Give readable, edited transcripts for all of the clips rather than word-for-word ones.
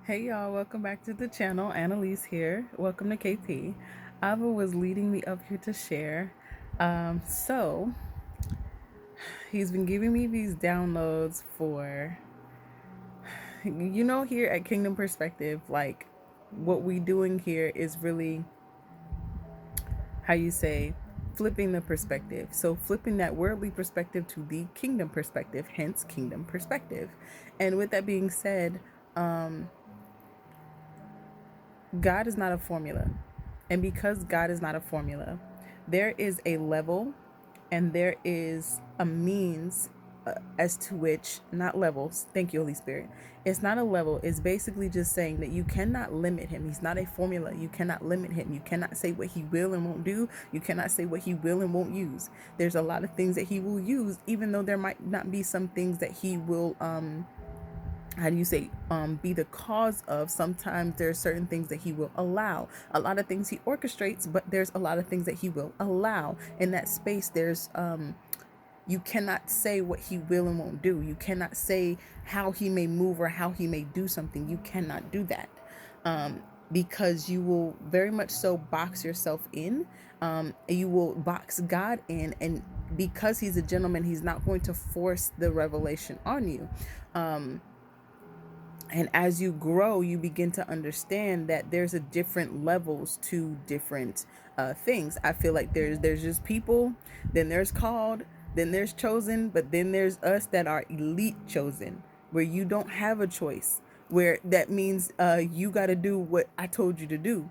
Hey y'all, welcome back to the channel. Annalise here. Welcome to KP. Ava was leading me up here to share. So he's been giving me these downloads for, here at Kingdom Perspective, like what we doing here is really, how you say, flipping the perspective. So flipping that worldly perspective to the kingdom perspective, hence kingdom perspective. And with that being said, God is not a formula. And because God is not a formula, there is a level and there is a means as to which, not levels, thank you, Holy Spirit. It's not a level, it's basically just saying that you cannot limit him. He's not a formula. You cannot limit him. You cannot say what he will and won't do. You cannot say what he will and won't use. There's a lot of things that he will use, even though there might not be some things that he will how do you say be the cause of. Sometimes there are certain things that he will allow. A lot of things he orchestrates, but there's a lot of things that he will allow. In that space, there's you cannot say what he will and won't do. You cannot say how he may move or how he may do something. You cannot do that, because you will very much so box yourself in. You will box God in, and because he's a gentleman, he's not going to force the revelation on you. And as you grow, you begin to understand that there's a different levels to different things. I feel like there's just people, then there's called, then there's chosen, but then there's us that are elite chosen, where you don't have a choice, where that means you got to do what I told you to do.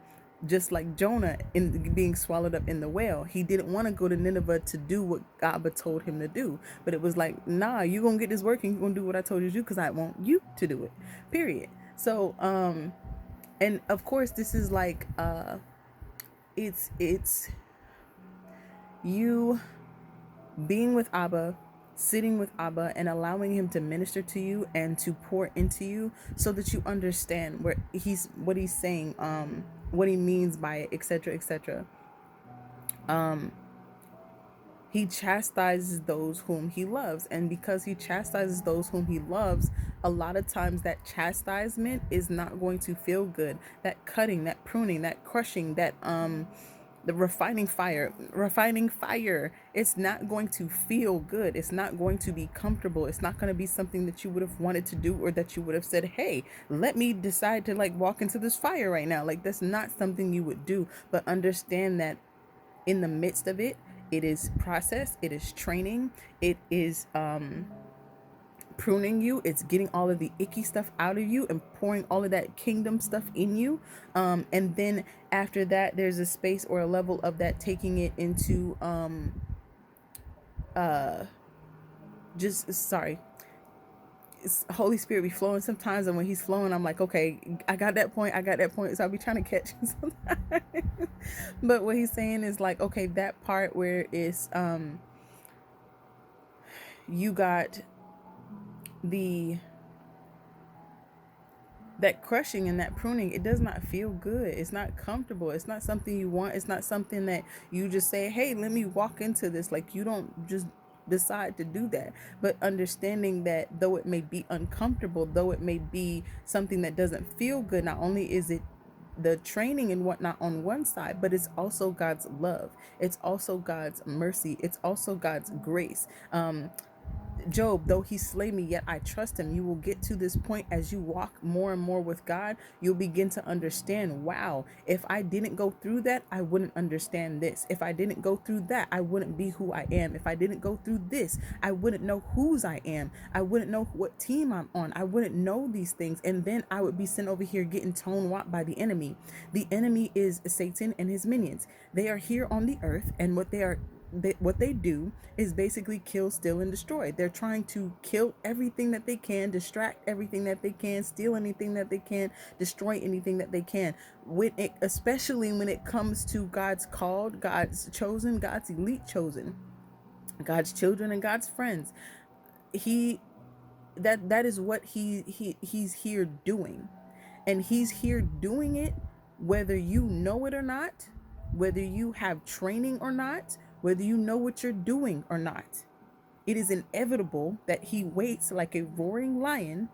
Just like Jonah in being swallowed up in the whale, he didn't want to go to Nineveh to do what God told him to do, but it was like, nah, you gonna get this working, you gonna do what I told you to do, because I want you to do it, period. So and of course this is like it's you being with Abba, sitting with Abba, and allowing him to minister to you and to pour into you, so that you understand what he's saying, what he means by it, etc., etc. He chastises those whom he loves, and because he chastises those whom he loves, a lot of times that chastisement is not going to feel good. That cutting, that pruning, that crushing, that the refining fire, it's not going to feel good. It's not going to be comfortable. It's not going to be something that you would have wanted to do, or that you would have said, hey, let me decide to like walk into this fire right now. Like, that's not something you would do. But understand that in the midst of it, it is process, it is training, it is pruning you, it's getting all of the icky stuff out of you and pouring all of that kingdom stuff in you. And then after that, there's a space or a level of that taking it into just sorry Holy Spirit be flowing sometimes, and when he's flowing, I'm like, okay, I got that point, so I'll be trying to catch him sometimes. But what he's saying is like, okay, that part where it's you got that crushing and that pruning, it does not feel good. It's not comfortable. It's not something you want. It's not something that you just say, hey, let me walk into this. Like, you don't just decide to do that. But understanding that though it may be uncomfortable, though it may be something that doesn't feel good, not only is it the training and whatnot on one side, but it's also God's love. It's also God's mercy. It's also God's grace. Job, though he slay me, yet I trust him. You will get to this point as you walk more and more with God. You'll begin to understand, wow, if I didn't go through that, I wouldn't understand this. If I didn't go through that, I wouldn't be who I am. If I didn't go through this, I wouldn't know whose I am. I wouldn't know what team I'm on. I wouldn't know these things. And then I would be sent over here getting toned whopped by the enemy. The enemy is Satan and his minions. They are here on the earth, and what they do is basically kill, steal, and destroy. They're trying to kill everything that they can, distract everything that they can, steal anything that they can, destroy anything that they can. Especially when it comes to God's called, God's chosen, God's elite chosen, God's children, and God's friends. That is what he's here doing. And he's here doing it whether you know it or not, whether you have training or not, whether you know what you're doing or not. It is inevitable that he waits like a roaring lion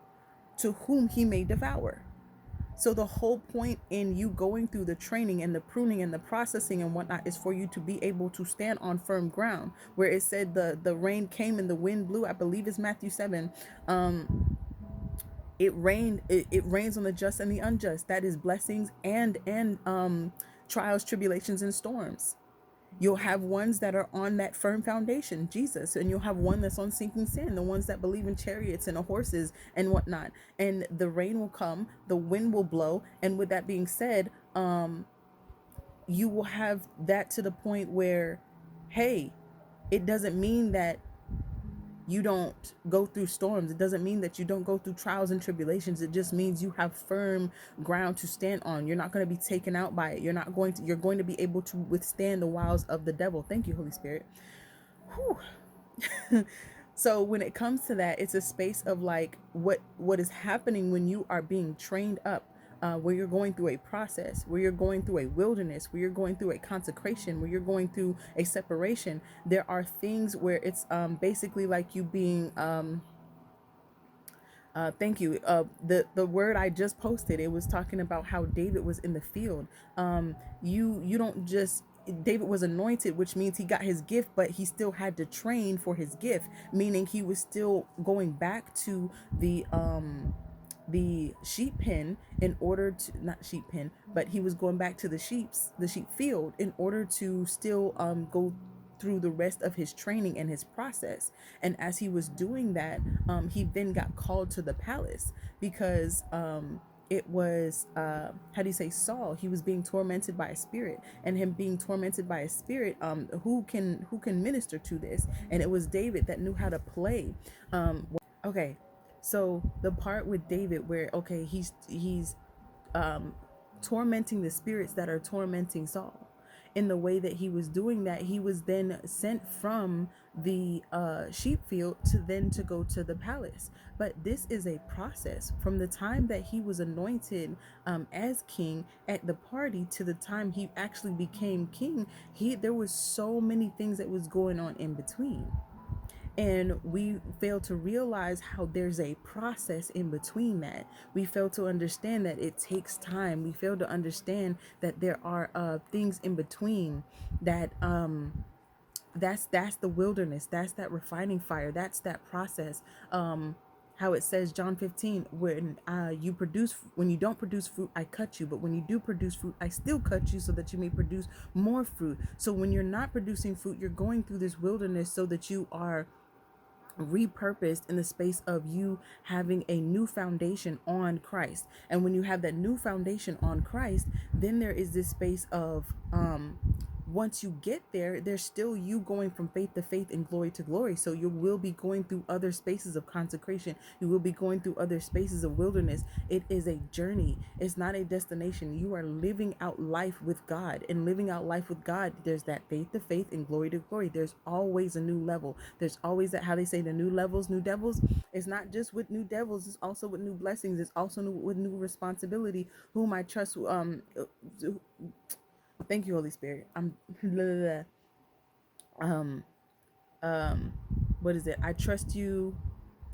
to whom he may devour. So the whole point in you going through the training and the pruning and the processing and whatnot is for you to be able to stand on firm ground. Where it said the rain came and the wind blew, I believe it's Matthew 7. It rains on the just and the unjust. That is blessings and trials, tribulations, and storms. You'll have ones that are on that firm foundation, Jesus, and you'll have one that's on sinking sand, the ones that believe in chariots and horses and whatnot. And the rain will come, the wind will blow, and with that being said, you will have that to the point where, hey, it doesn't mean that you don't go through storms. It doesn't mean that you don't go through trials and tribulations. It just means you have firm ground to stand on. You're not going to be taken out by it. You're going to be able to withstand the wiles of the devil. Thank you, Holy Spirit. Whew. So when it comes to that, it's a space of like what is happening when you are being trained up, where you're going through a process, where you're going through a wilderness, where you're going through a consecration, where you're going through a separation. There are things where it's basically like you being thank you. The word I just posted, it was talking about how David was in the field. You don't just David was anointed, which means he got his gift, but he still had to train for his gift, meaning he was still going back to the sheep pen in order to not sheep pen, but he was going back to the sheep field in order to still go through the rest of his training and his process. And as he was doing that, he then got called to the palace because it was how do you say, Saul, he was being tormented by a spirit, and him being tormented by a spirit, who can minister to this? And it was David that knew how to play. Okay, so the part with David where okay, he's tormenting the spirits that are tormenting Saul. In the way that he was doing that, he was then sent from the sheep field to go to the palace. But this is a process from the time that he was anointed as king at the party to the time he actually became king. There was so many things that was going on in between. And we fail to realize how there's a process in between that. We fail to understand that it takes time. We fail to understand that there are things in between that that's the wilderness. That's that refining fire. That's that process. How it says John 15, when when you don't produce fruit, I cut you, but when you do produce fruit, I still cut you so that you may produce more fruit. So when you're not producing fruit, you're going through this wilderness so that you are repurposed in the space of you having a new foundation on Christ. And when you have that new foundation on Christ, then there is this space of once you get there, there's still you going from faith to faith and glory to glory. So you will be going through other spaces of consecration. You will be going through other spaces of wilderness. It is a journey. It's not a destination. You are living out life with God, and living out life with God, there's that faith to faith and glory to glory. There's always a new level. There's always that, how they say, the new levels, new devils. It's not just with new devils. It's also with new blessings. It's also with new responsibility. Whom I trust. Thank you, Holy Spirit. Um, what is it? I trust you.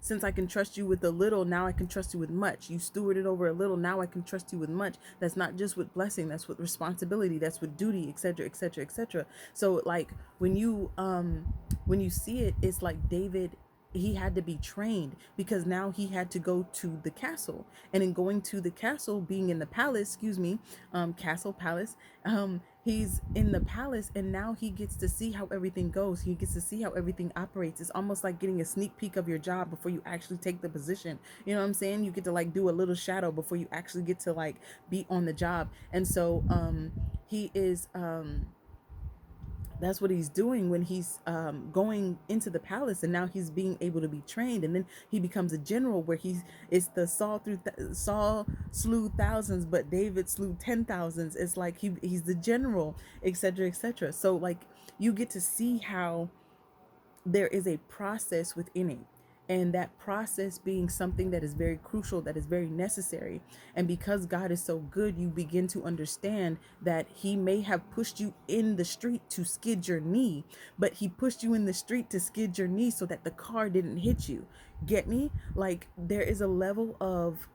Since I can trust you with a little, now I can trust you with much. You stewarded over a little, now I can trust you with much. That's not just with blessing, that's with responsibility, that's with duty, etc., etc., etc. So like when you see it, it's like David, he had to be trained because now he had to go to the castle. And in going to the castle, being in the palace, castle, palace, he's in the palace, and now he gets to see how everything goes. He gets to see how everything operates. It's almost like getting a sneak peek of your job before you actually take the position. You know what I'm saying? You get to like do a little shadow before you actually get to like be on the job. And so he is that's what he's doing when he's going into the palace, and now he's being able to be trained, and then he becomes a general where it's the Saul slew thousands, but David slew 10,000s. It's like he's the general, etc., etc. So like you get to see how there is a process within it, and that process being something that is very crucial, that is very necessary. And because God is so good, you begin to understand that he may have pushed you in the street to skid your knee, but he pushed you in the street to skid your knee so that the car didn't hit you. Get me? Like there is a level of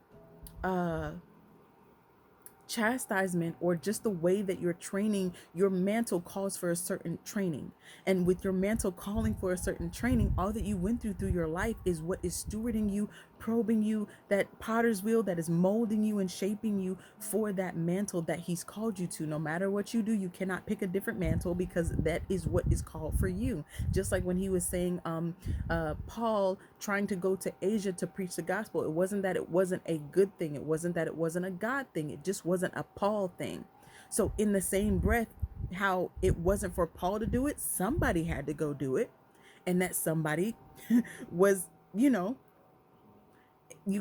chastisement or just the way that you're training, your mantle calls for a certain training. And with your mantle calling for a certain training, all that you went through your life is what is stewarding you, probing you, that potter's wheel that is molding you and shaping you for that mantle that he's called you to. No matter what you do, you cannot pick a different mantle, because that is what is called for you. Just like when he was saying, Paul trying to go to Asia to preach the gospel, it wasn't that it wasn't a good thing, it wasn't that it wasn't a God thing, it just wasn't a Paul thing. So in the same breath, how it wasn't for Paul to do it, somebody had to go do it. And that somebody was, you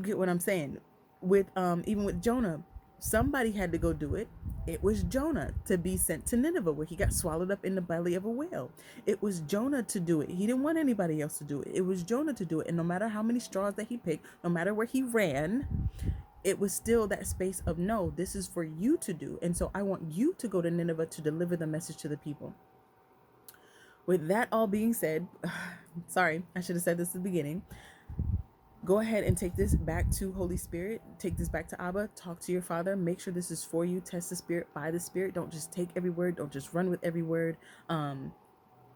get what I'm saying? With even with Jonah, somebody had to go do it. It was Jonah to be sent to Nineveh, where he got swallowed up in the belly of a whale. It was Jonah to do it. He didn't want anybody else to do it. It was Jonah to do it. And no matter how many straws that he picked, no matter where he ran, it was still that space of, no, this is for you to do. And so I want you to go to Nineveh to deliver the message to the people. With that all being said, sorry, I should have said this at the beginning. Go ahead and take this back to Holy Spirit. Take this back to Abba. Talk to your Father. Make sure this is for you. Test the Spirit by the Spirit. Don't just take every word. Don't just run with every word.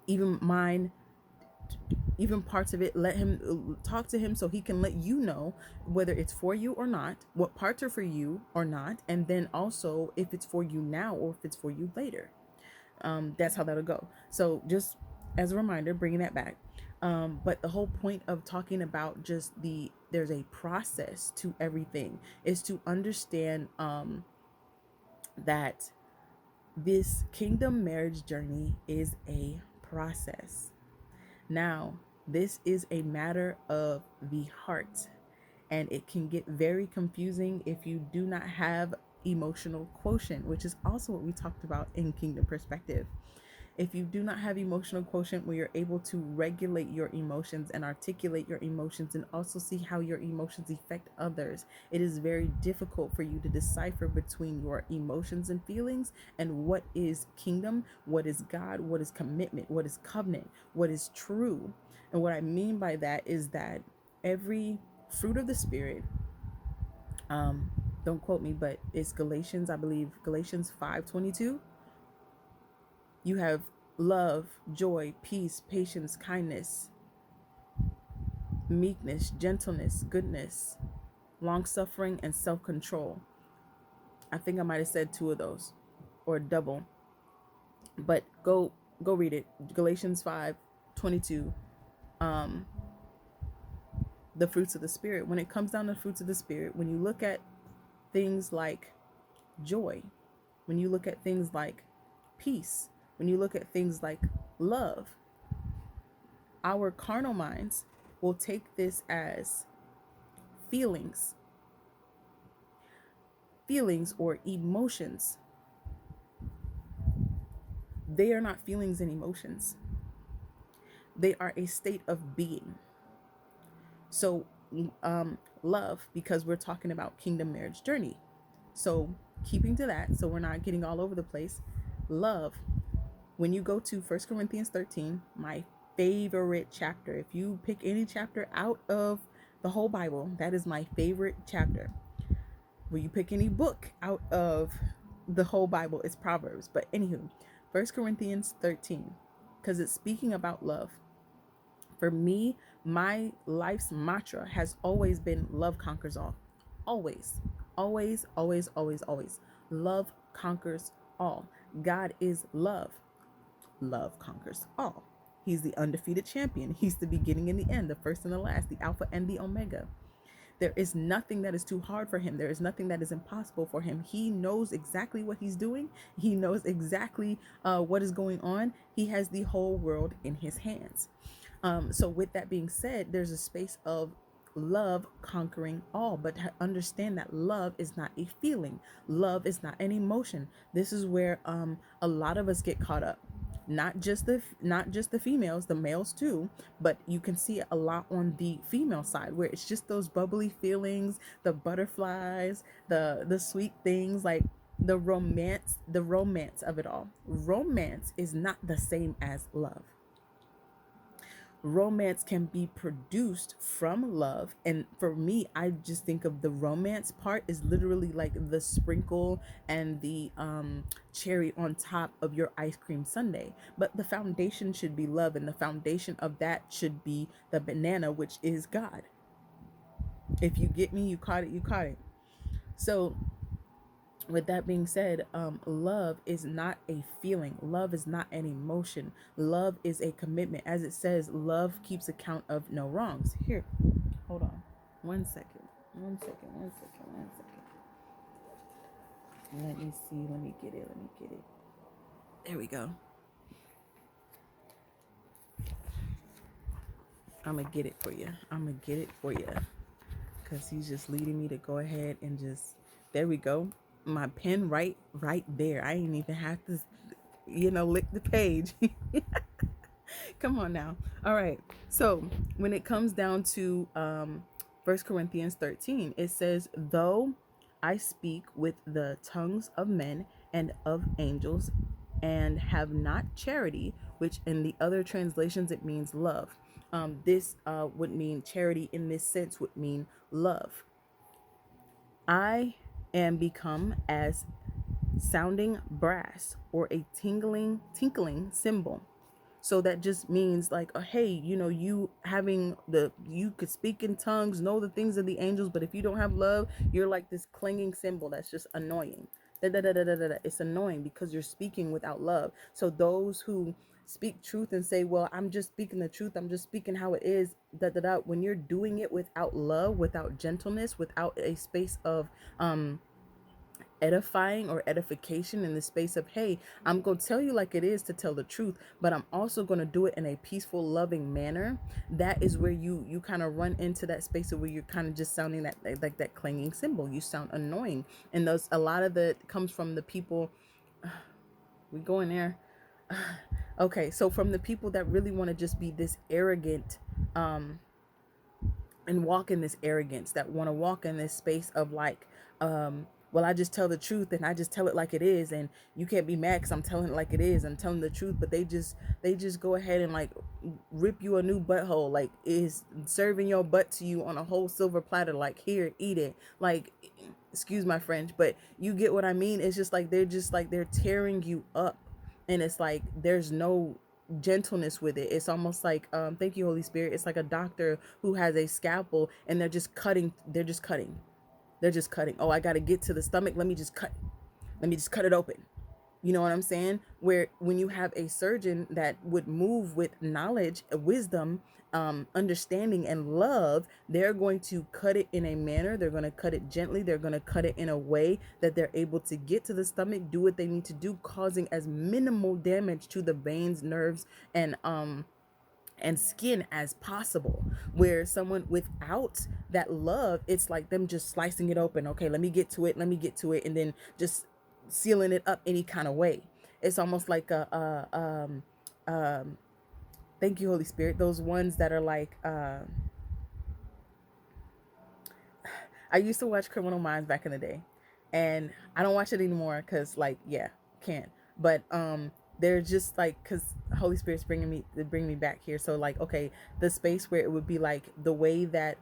Even mine, even parts of it, let him talk to him so he can let you know whether it's for you or not, what parts are for you or not, and then also if it's for you now or if it's for you later. That's how that'll go. So just as a reminder, bringing that back. But the whole point of talking about just there's a process to everything is to understand that this kingdom marriage journey is a process. Now, this is a matter of the heart, and it can get very confusing if you do not have emotional quotient, which is also what we talked about in Kingdom Perspective. If you do not have emotional quotient where you're able to regulate your emotions and articulate your emotions and also see how your emotions affect others, it is very difficult for you to decipher between your emotions and feelings and what is kingdom, what is God, what is commitment, what is covenant, what is true. And what I mean by that is that every fruit of the Spirit, don't quote me, but it's Galatians, I believe, Galatians 5:22. You have love, joy, peace, patience, kindness, meekness, gentleness, goodness, long-suffering, and self-control. I think I might have said 2 of those or double. But go read it. Galatians 5:22. The fruits of the Spirit. When it comes down to the fruits of the Spirit, when you look at things like joy, when you look at things like peace, when you look at things like love, our carnal minds will take this as feelings or emotions. They are not feelings and emotions. They are a state of being. So, love, because we're talking about kingdom marriage journey. So, keeping to that, so we're not getting all over the place. Love, when you go to 1 Corinthians 13, my favorite chapter. If you pick any chapter out of the whole Bible, that is my favorite chapter. When you pick any book out of the whole Bible, it's Proverbs. But anywho, 1 Corinthians 13, because it's speaking about love. For me, my life's mantra has always been love conquers all. Always, always, always, always, always. Love conquers all. God is love. Love conquers all. He's the undefeated champion. He's the beginning and the end, the first and the last, the Alpha and the Omega. There is nothing that is too hard for him. There is nothing that is impossible for him. He knows exactly what he's doing. He knows exactly what is going on. He has the whole world in his hands. So with that being said, there's a space of love conquering all, but understand that love is not a feeling. Love is not an emotion. This is where a lot of us get caught up. Not just the females, the males too, but you can see it a lot on the female side where it's just those bubbly feelings, the butterflies, the sweet things, like the romance of it all. Romance is not the same as love. romance can be produced from love. And for me, I just think of the romance part is literally like the sprinkle and the cherry on top of your ice cream sundae. But the foundation should be love, and the foundation of that should be the banana, which is God. If you get me, you caught it, you caught it. So with that being said, love is not a feeling. Love is not an emotion. Love is a commitment. As it says, love keeps account of no wrongs. Here, hold on. 1 second. 1 second. 1 second. 1 second. Let me see. Let me get it. Let me get it. There we go. I'm going to get it for you. I'm going to get it for you. Because he's just leading me to go ahead and just, there we go. My pen right there. I ain't even have to, lick the page. Come on now. All right. So when it comes down to 1 Corinthians 13, it says, though I speak with the tongues of men and of angels and have not charity, which in the other translations, it means love. This would mean charity in this sense would mean love. I am become as sounding brass or a tinkling cymbal. So that just means like, hey, you could speak in tongues, know the things of the angels, but if you don't have love, you're like this clanging cymbal that's just annoying. It's annoying because you're speaking without love. So those who speak truth and say, well, I'm just speaking the truth, I'm just speaking how it is, when you're doing it without love, without gentleness, without a space of edifying or edification, in the space of, hey, I'm going to tell you like it is to tell the truth, but I'm also going to do it in a peaceful, loving manner. That is where you kind of run into that space of where you're kind of just sounding that like that clanging cymbal. You sound annoying. And those, a lot of that comes from the people, we go in there. Okay, so from the people that really want to just be this arrogant, and walk in this arrogance, that want to walk in this space of like, well, I just tell the truth and I just tell it like it is, and you can't be mad because I'm telling it like it is. I'm telling the truth, but they just go ahead and like rip you a new butthole, like is serving your butt to you on a whole silver platter, like, here, eat it. Like, excuse my French, but you get what I mean. It's just like they're tearing you up, and it's like there's no gentleness with it. It's almost like thank you, Holy Spirit. It's like a doctor who has a scalpel and they're just cutting. Oh, I got to get to the stomach, let me just cut it open. You know what I'm saying? Where when you have a surgeon that would move with knowledge, wisdom, understanding, and love, they're going to cut it in a manner. They're going to cut it gently. They're going to cut it in a way that they're able to get to the stomach, do what they need to do, causing as minimal damage to the veins, nerves, and skin as possible. Where someone without that love, it's like them just slicing it open. Okay, let me get to it, and then just sealing it up any kind of way. It's almost like thank you, Holy Spirit, those ones that are like I used to watch Criminal Minds back in the day, and I don't watch it anymore because, like, yeah, can't. But they're just like, because Holy Spirit's bringing me back here. So like, okay, the space where it would be like the way that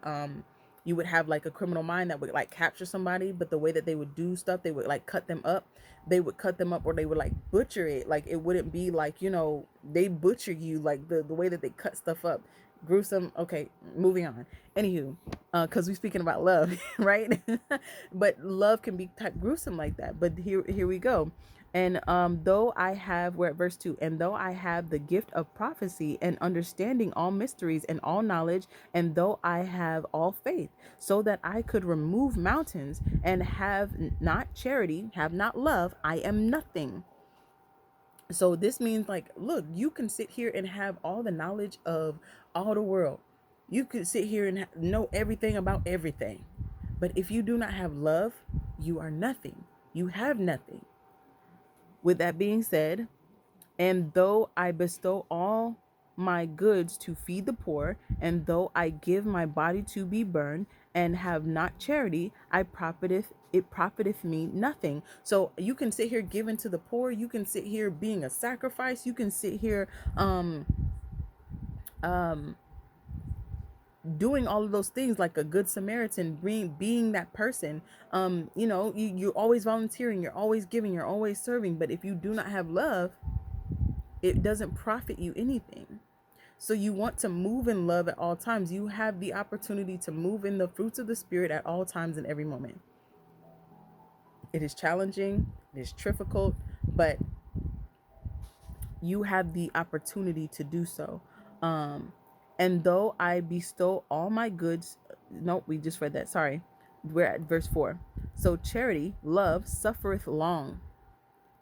you would have like a criminal mind that would like capture somebody, but the way that they would do stuff, they would like cut them up. They would cut them up, or they would like butcher it. Like, it wouldn't be like, they butcher you, like the way that they cut stuff up. Gruesome. Okay, moving on. Anywho, because we're speaking about love, right? But love can be gruesome like that. But here we go. And though I have, we're at verse 2, and though I have the gift of prophecy and understanding all mysteries and all knowledge, and though I have all faith, so that I could remove mountains, and have not charity, have not love, I am nothing. So this means, like, look, you can sit here and have all the knowledge of all the world. You could sit here and know everything about everything. But if you do not have love, you are nothing. You have nothing. With that being said, and though I bestow all my goods to feed the poor, and though I give my body to be burned, and have not charity, it profiteth me nothing. So you can sit here giving to the poor, you can sit here being a sacrifice, you can sit here um doing all of those things like a good Samaritan, being that person. You're always volunteering, you're always giving, you're always serving, but if you do not have love, it doesn't profit you anything. So you want to move in love at all times. You have the opportunity to move in the fruits of the Spirit at all times in every moment. It is challenging, it is difficult, but you have the opportunity to do so. And though I bestow all my goods, nope, we just read that. Sorry. We're at verse 4. So charity, love, suffereth long.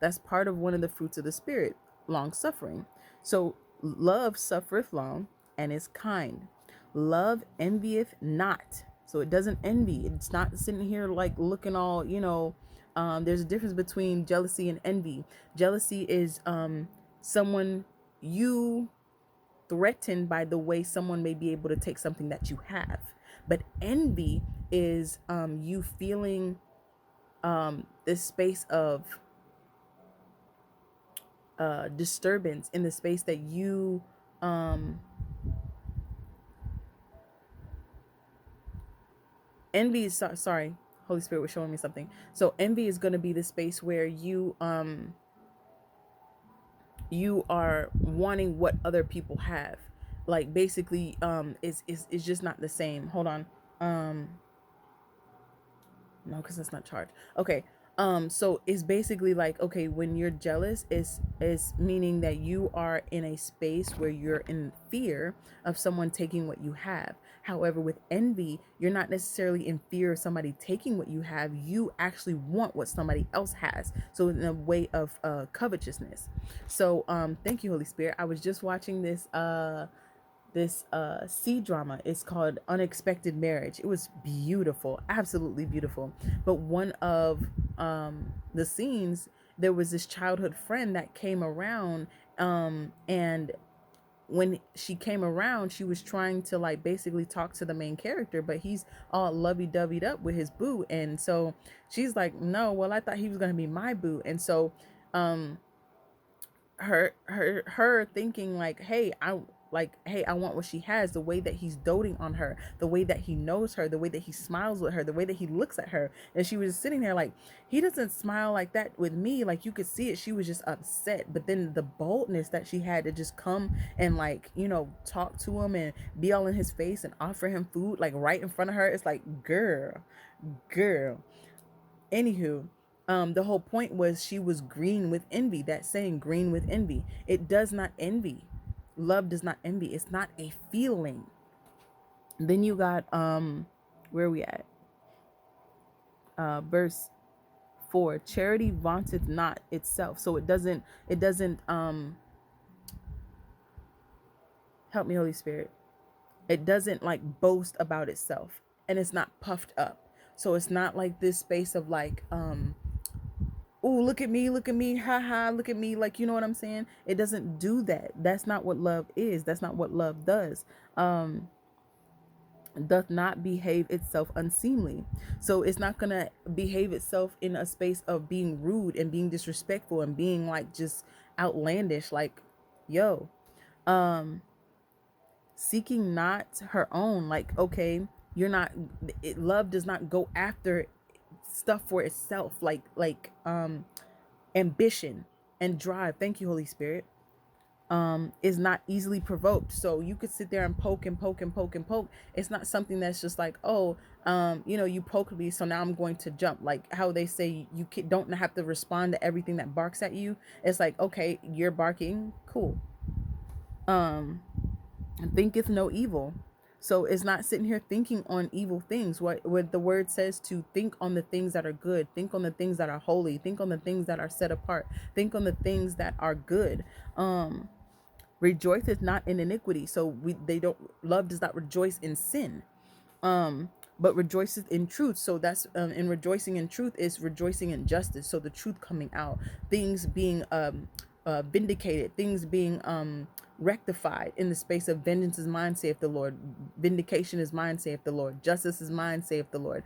That's part of one of the fruits of the Spirit, long suffering. So love suffereth long and is kind. Love envieth not. So it doesn't envy. It's not sitting here like looking all, there's a difference between jealousy and envy. Jealousy is someone you threatened by the way someone may be able to take something that you have. But envy is you feeling this space of disturbance in the space that you envy is sorry, Holy Spirit was showing me something. So envy is going to be the space where you are wanting what other people have, like basically it's just not the same. Hold on. No, because that's not charged. Okay. So it's basically like, okay, when you're jealous, is meaning that you are in a space where you're in fear of someone taking what you have. However, with envy, you're not necessarily in fear of somebody taking what you have. You actually want what somebody else has. So in a way of covetousness. So thank you, Holy Spirit. I was just watching this C drama. It's called Unexpected Marriage. It was beautiful, absolutely beautiful. But one of the scenes, there was this childhood friend that came around, and when she came around, she was trying to like basically talk to the main character, but he's all lovey-doveyed up with his boo. And so she's like, no, well, I thought he was going to be my boo. And so her thinking like, hey, I want what she has, the way that he's doting on her, the way that he knows her, the way that he smiles with her, the way that he looks at her. And she was sitting there like, he doesn't smile like that with me. Like, you could see it. She was just upset. But then the boldness that she had to just come and like, talk to him and be all in his face and offer him food like right in front of her. It's like, girl. Anywho, the whole point was she was green with envy. That saying, green with envy. It does not envy. Love does not envy. It's not a feeling. Then you got where are we at? Verse 4. Charity vaunteth not itself. So it doesn't help me, Holy Spirit. It doesn't like boast about itself, and it's not puffed up. So it's not like this space of like oh, look at me, haha, look at me, like, you know what I'm saying? It doesn't do that. That's not what love is. That's not what love does. Doth not behave itself unseemly. So it's not gonna behave itself in a space of being rude and being disrespectful and being like just outlandish, like, yo, seeking not her own. Like, okay, you're not, love does not go after stuff for itself, like ambition and drive, thank you, Holy Spirit, is not easily provoked. So you could sit there and poke and poke and poke and poke. It's not something that's just like, oh, you poked me, so now I'm going to jump. Like how they say you don't have to respond to everything that barks at you. It's like, okay, you're barking, cool. Thinketh no evil. So it's not sitting here thinking on evil things. What the word says, to think on the things that are good, think on the things that are holy, think on the things that are set apart, think on the things that are good. Rejoiceth not in iniquity. So love does not rejoice in sin, but rejoiceth in truth. So that's in rejoicing in truth is rejoicing in justice. So the truth coming out, things being vindicated, things being rectified. In the space of vengeance is mine, saith the Lord. Vindication is mine, saith the Lord. Justice is mine, saith the Lord.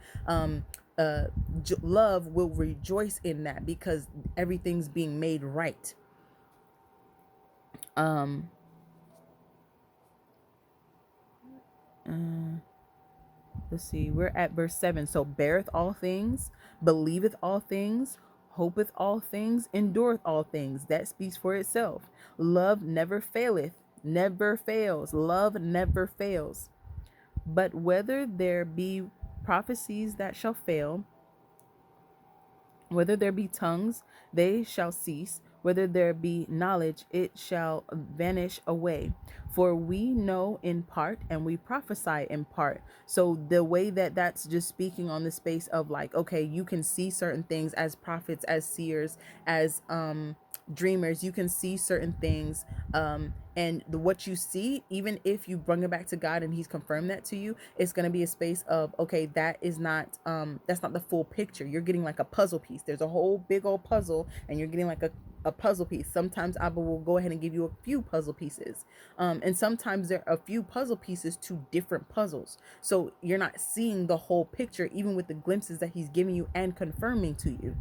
Love will rejoice in that because everything's being made right. Let's see, we're at verse 7. So beareth all things, believeth all things, hopeth all things, endureth all things. That speaks for itself. Love never faileth, never fails. Love never fails. But whether there be prophecies that shall fail, whether there be tongues, they shall cease. Whether there be knowledge, it shall vanish away. For we know in part and we prophesy in part. So the way that that's just speaking on the space of like, okay, you can see certain things as prophets, as seers, as dreamers. You can see certain things, and what you see, even if you bring it back to God and he's confirmed that to you, it's going to be a space of, okay, that is not that's not the full picture. You're getting like a puzzle piece. There's a whole big old puzzle and you're getting like a puzzle piece. Sometimes Abba will go ahead and give you a few puzzle pieces, and sometimes there are a few puzzle pieces to different puzzles, so you're not seeing the whole picture even with the glimpses that he's giving you and confirming to you.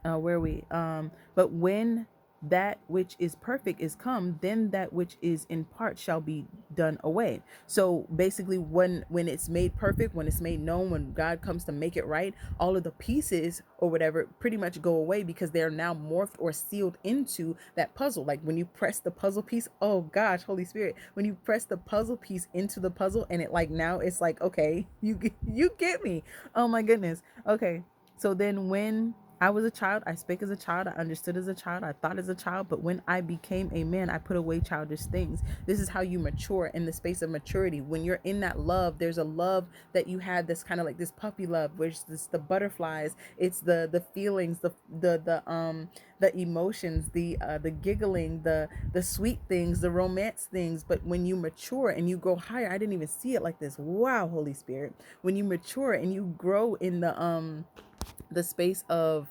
Where we But when that which is perfect is come, then that which is in part shall be done away. So basically, when it's made perfect, when it's made known, when God comes to make it right, all of the pieces or whatever pretty much go away because they're now morphed or sealed into that puzzle. Like when you press the puzzle piece, oh gosh, Holy Spirit, when you press the puzzle piece into the puzzle and it like now it's like, okay, you get me. Oh my goodness. Okay. So then when I was a child, I spake as a child, I understood as a child, I thought as a child, but when I became a man, I put away childish things. This is how you mature in the space of maturity. When you're in that love, there's a love that you had that's kind of like this puppy love, which is the butterflies, it's the feelings, the emotions, the giggling, the sweet things, the romance things. But when you mature and you grow higher, I didn't even see it like this. Wow, Holy Spirit. When you mature and you grow in the space of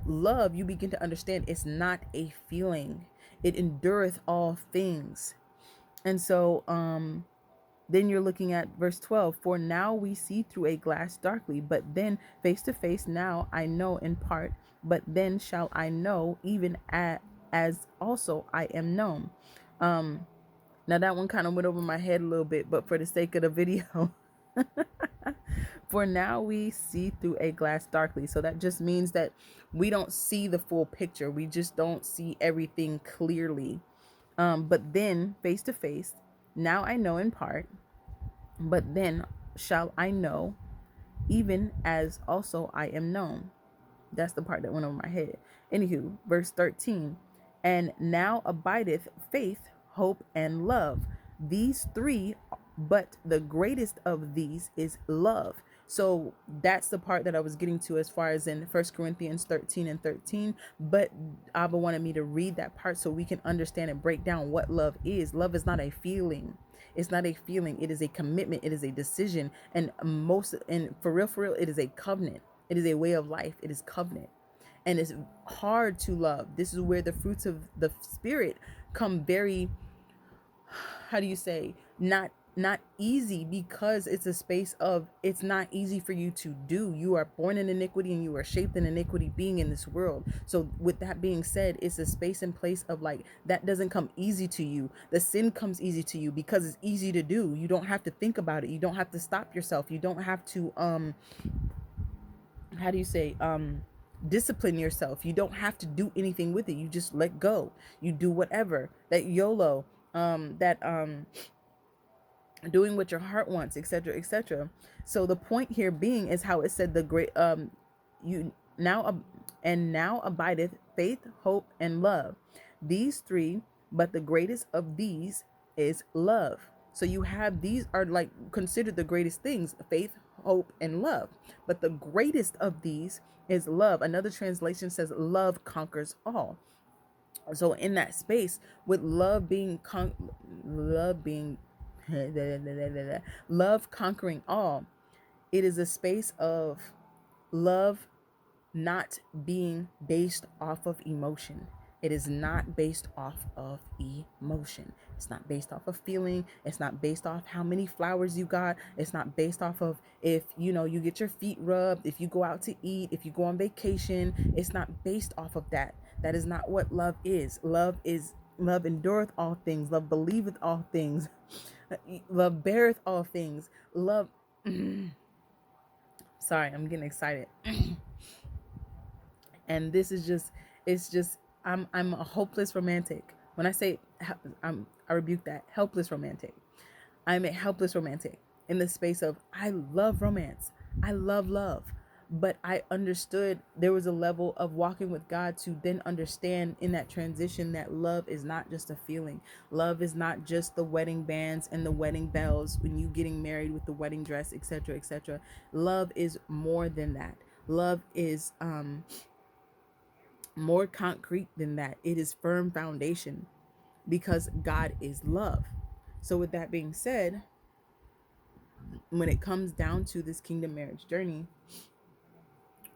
love, you begin to understand it's not a feeling. It endureth all things. And so then you're looking at verse 12. For now we see through a glass darkly, but then face to face. Now I know in part, but then shall I know, even as also I am known. Now that one kind of went over my head a little bit, but for the sake of the video, for now we see through a glass darkly. So that just means that we don't see the full picture. We just don't see everything clearly. But then face to face, now I know in part, but then shall I know, even as also I am known. That's the part that went over my head. Anywho, verse 13. And now abideth faith, hope, and love. These three, but the greatest of these is love. So that's the part that I was getting to as far as in 1 Corinthians 13 and 13. But Abba wanted me to read that part so we can understand and break down what love is. Love is not a feeling. It's not a feeling. It is a commitment. It is a decision. And for real, it is a covenant. It is a way of life. It is covenant. And it's hard to love. This is where the fruits of the Spirit come very, how do you say, not easy, because it's a space of, it's not easy for you to do. You are born in iniquity and you are shaped in iniquity being in this world. So with that being said, it's a space and place of like, that doesn't come easy to you. The sin comes easy to you because it's easy to do. You don't have to think about it. You don't have to stop yourself. You don't have to, how do you say, discipline yourself. You don't have to do anything with it. You just let go. You do whatever. That YOLO, doing what your heart wants, etc., etc. So the point here being is how it said the great you now and now abideth faith, hope, and love. These three, but the greatest of these is love. So you have, these are like considered the greatest things: faith, hope, and love. But the greatest of these is love. Another translation says love conquers all. So in that space, with love being love conquering all, it is a space of love not being based off of emotion. It is not based off of emotion. It's not based off of feeling. It's not based off how many flowers you got. It's not based off of if, you get your feet rubbed, if you go out to eat, if you go on vacation. It's not based off of that. That is not what love is. Love is Love endureth all things. Love believeth all things. Love beareth all things. Love. Sorry, I'm getting excited. And this is just, it's just, I'm a hopeless romantic. When I say I rebuke that helpless romantic. I'm a helpless romantic in the space of I love romance. I love love. But I understood there was a level of walking with God to then understand in that transition that love is not just a feeling. Love is not just the wedding bands and the wedding bells when you getting married with the wedding dress, etc., etc. Love is more than that. Love is more concrete than that. It is firm foundation because God is love. So with that being said, when it comes down to this kingdom marriage journey,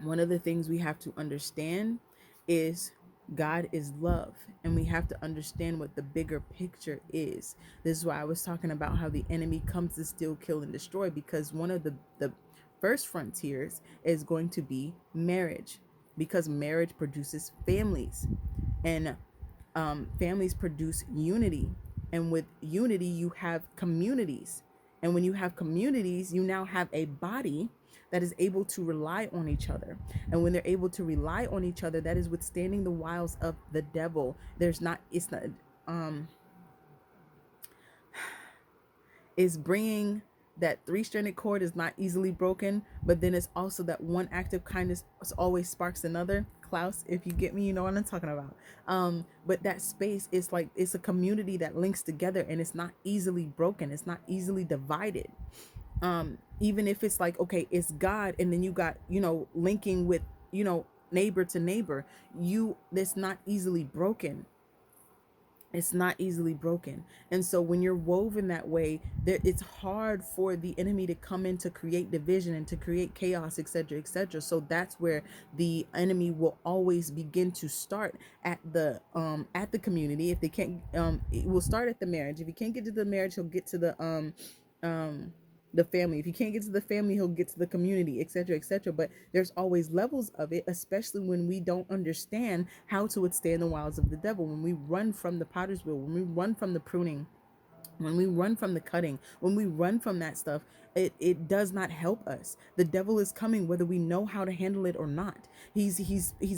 one of the things we have to understand is God is love, and we have to understand what the bigger picture is. This is why I was talking about how the enemy comes to steal, kill, and destroy, because one of the first frontiers is going to be marriage, because marriage produces families, and families produce unity, and with unity you have communities, and when you have communities you now have a body that is able to rely on each other, and when they're able to rely on each other, that is withstanding the wiles of the devil. It's not is bringing that three-stranded cord is not easily broken, but then it's also that one act of kindness always sparks another. Klaus, if you get me, you know what I'm talking about. But that space is like, it's a community that links together, and it's not easily broken. It's not easily divided. Even if it's like, okay, it's God, and then you got, linking with, neighbor to neighbor, that's not easily broken. It's not easily broken. And so when you're woven that way, it's hard for the enemy to come in to create division and to create chaos, etc., etc. So that's where the enemy will always begin to start at the community. If they can't, it will start at the marriage. If he can't get to the marriage, he'll get to the family. If you can't get to the family, he'll get to the community, etc., etc. But there's always levels of it, especially when we don't understand how to withstand the wiles of the devil, when we run from the potter's wheel, when we run from the pruning, when we run from the cutting, when we run from that stuff. It does not help us. The devil is coming whether we know how to handle it or not. He's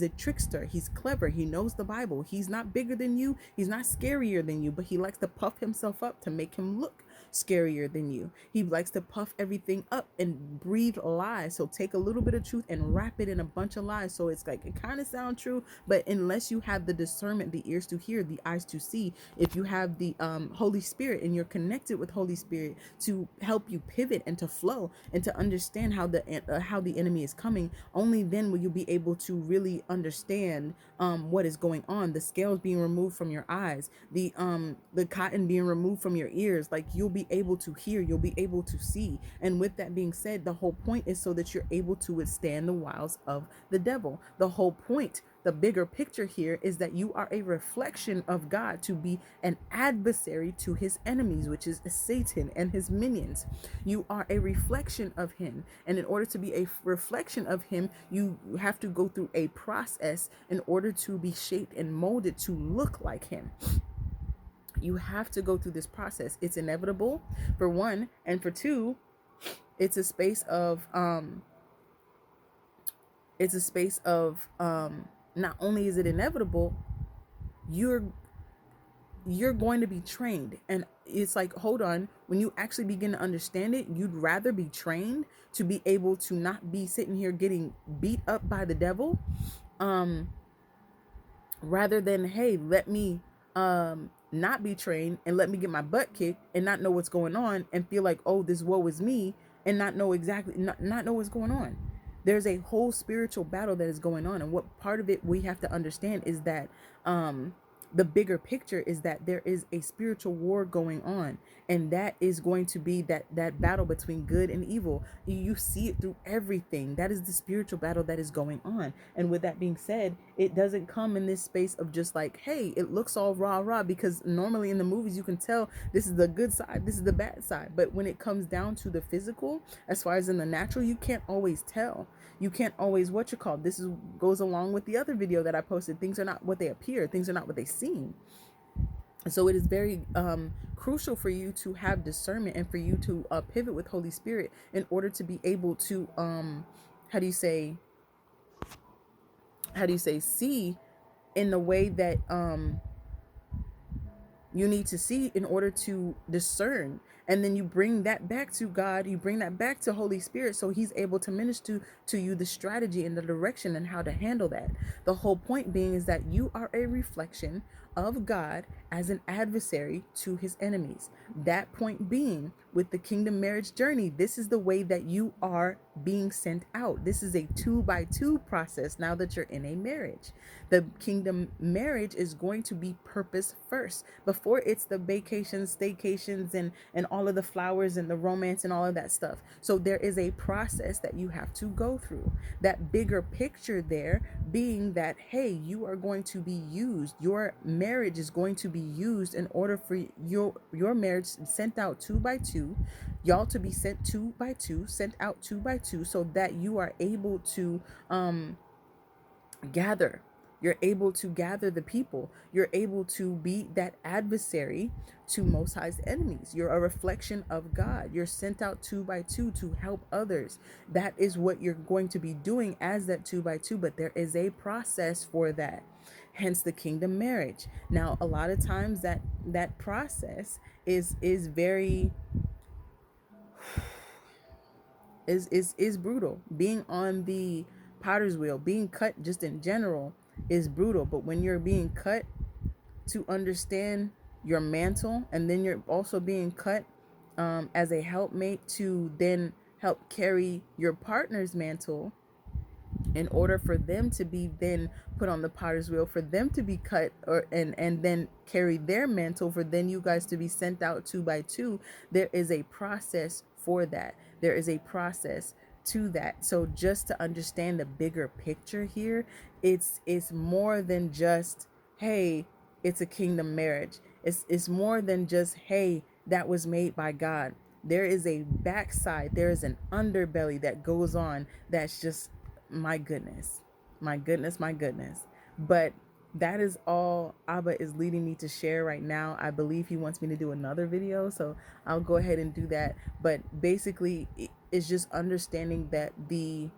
a trickster. He's clever. He knows the Bible. He's not bigger than you. He's not scarier than you, but he likes to puff himself up to make him look scarier than you. He likes to puff everything up and breathe lies. So take a little bit of truth and wrap it in a bunch of lies. So it's like, it kind of sounds true, but unless you have the discernment, the ears to hear, the eyes to see, if you have the Holy Spirit and you're connected with Holy Spirit to help you pivot and to flow and to understand how the enemy is coming, only then will you be able to really understand what is going on. The scales being removed from your eyes, the cotton being removed from your ears. Like, you'll be able to hear, you'll be able to see. And with that being said, the whole point is so that you're able to withstand the wiles of the devil. The whole point, the bigger picture here, is that you are a reflection of God to be an adversary to his enemies, which is Satan and his minions. You are a reflection of him. And in order to be a reflection of him, you have to go through a process in order to be shaped and molded to look like him. You have to go through this process. It's inevitable, for one, and for two, it's a space of not only is it inevitable, you're going to be trained. And it's like, hold on, when you actually begin to understand it, you'd rather be trained to be able to not be sitting here getting beat up by the devil, rather than, hey, let me not be trained and let me get my butt kicked and not know what's going on and feel like, oh, this woe is me, and not know exactly, not know what's going on. There's a whole spiritual battle that is going on, and what part of it we have to understand is that the bigger picture is that there is a spiritual war going on, and that is going to be that battle between good and evil. You see it through everything. That is the spiritual battle that is going on. And with that being said, it doesn't come in this space of just like, hey, it looks all rah, because normally in the movies you can tell this is the good side, this is the bad side. But when it comes down to the physical, as far as in the natural, you can't always tell. You can't always, goes along with the other video that I posted. Things are not what they appear. Things are not what they seem. So it is very crucial for you to have discernment and for you to pivot with Holy Spirit in order to be able to how do you say see in the way that you need to see in order to discern. And then you bring that back to God, you bring that back to Holy Spirit, so he's able to minister to you the strategy and the direction and how to handle that. The whole point being is that you are a reflection of God as an adversary to his enemies. That point being, with the kingdom marriage journey, this is the way that you are being sent out. This is a 2 by 2 process now that you're in a marriage. The kingdom marriage is going to be purpose first before it's the vacations, staycations, and all of the flowers and the romance and all of that stuff. So there is a process that you have to go through. That bigger picture there being that, hey, you are going to be used. Your marriage is going to be used in order for your marriage sent out 2 by 2, y'all to be sent 2 by 2, sent out 2 by 2, so that you are able to gather. You're able to gather the people. You're able to be that adversary to Most High's enemies. You're a reflection of God. You're sent out 2 by 2 to help others. That is what you're going to be doing as that 2 by 2, but there is a process for that. Hence the kingdom marriage. Now, a lot of times that process is very is brutal. Being on the potter's wheel, being cut just in general is brutal. But when you're being cut to understand your mantle, and then you're also being cut as a helpmate to then help carry your partner's mantle, in order for them to be then put on the potter's wheel, for them to be cut or and then carry their mantle, for then you guys to be sent out 2 by 2, there is a process for that. There is a process to that. So just to understand the bigger picture here, it's more than just, hey, it's a kingdom marriage. It's more than just, hey, that was made by God. There is a backside, there is an underbelly that goes on that's just, my goodness, my goodness, my goodness. But that is all Abba is leading me to share right now. I believe he wants me to do another video, so I'll go ahead and do that. But basically, it's just understanding that the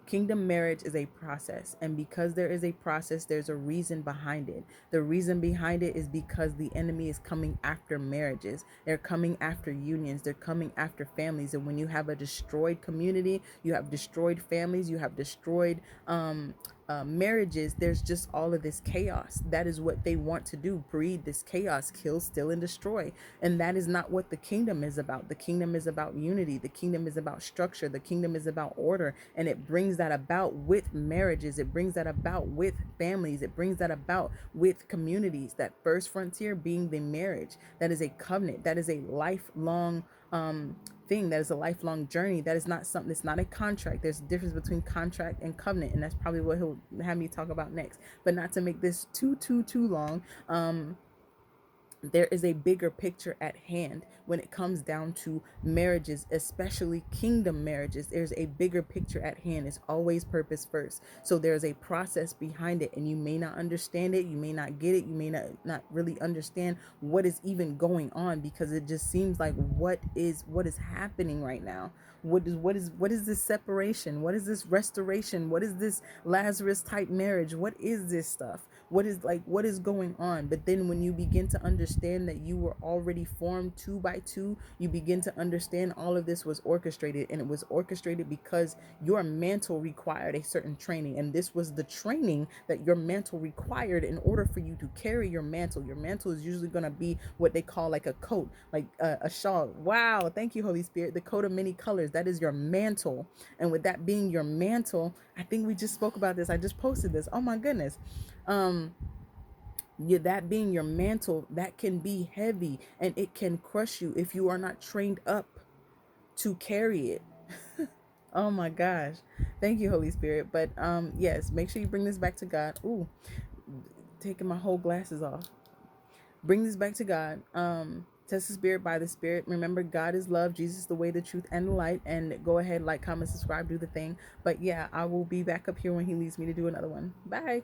kingdom marriage is a process, and because there is a process, there's a reason behind it. The reason behind it is because the enemy is coming after marriages. They're coming after unions. They're coming after families. And when you have a destroyed community, you have destroyed families, you have destroyed marriages, there's just all of this chaos. That is what they want to do: breed this chaos, kill, steal, and destroy. And that is not what the kingdom is about. The kingdom is about unity. The kingdom is about structure. The kingdom is about order. And it brings that about with marriages. It brings that about with families. It brings that about with communities. That first frontier being the marriage. That is a covenant. That is a lifelong thing. That is a lifelong journey. That is not something, it's not a contract. There's a difference between contract and covenant, and that's probably what he'll have me talk about next. But not to make this too long, there is a bigger picture at hand when it comes down to marriages, especially kingdom marriages. There's a bigger picture at hand. It's always purpose first. So there's a process behind it, and you may not understand it. You may not get it. You may not really understand what is even going on, because it just seems like what is happening right now. What is this separation? What is this restoration? What is this Lazarus type marriage? What is this stuff? What is going on? But then when you begin to understand that you were already formed 2 by 2, you begin to understand all of this was orchestrated, and it was orchestrated because your mantle required a certain training, and this was the training that your mantle required in order for you to carry your mantle. Your mantle is usually going to be what they call like a coat, like a shawl. Wow, thank you, Holy Spirit. The coat of many colors, that is your mantle. And with that being your mantle, I think we just spoke about this. I just posted this. Oh my goodness. That being your mantle, that can be heavy, and it can crush you if you are not trained up to carry it. Oh my gosh. Thank you, Holy Spirit. But yes, make sure you bring this back to God. Ooh, taking my whole glasses off. Bring this back to God. Test the spirit by the spirit. Remember, God is love. Jesus is the way, the truth, and the light. And go ahead, like, comment, subscribe, do the thing. But yeah, I will be back up here when he leads me to do another one. Bye.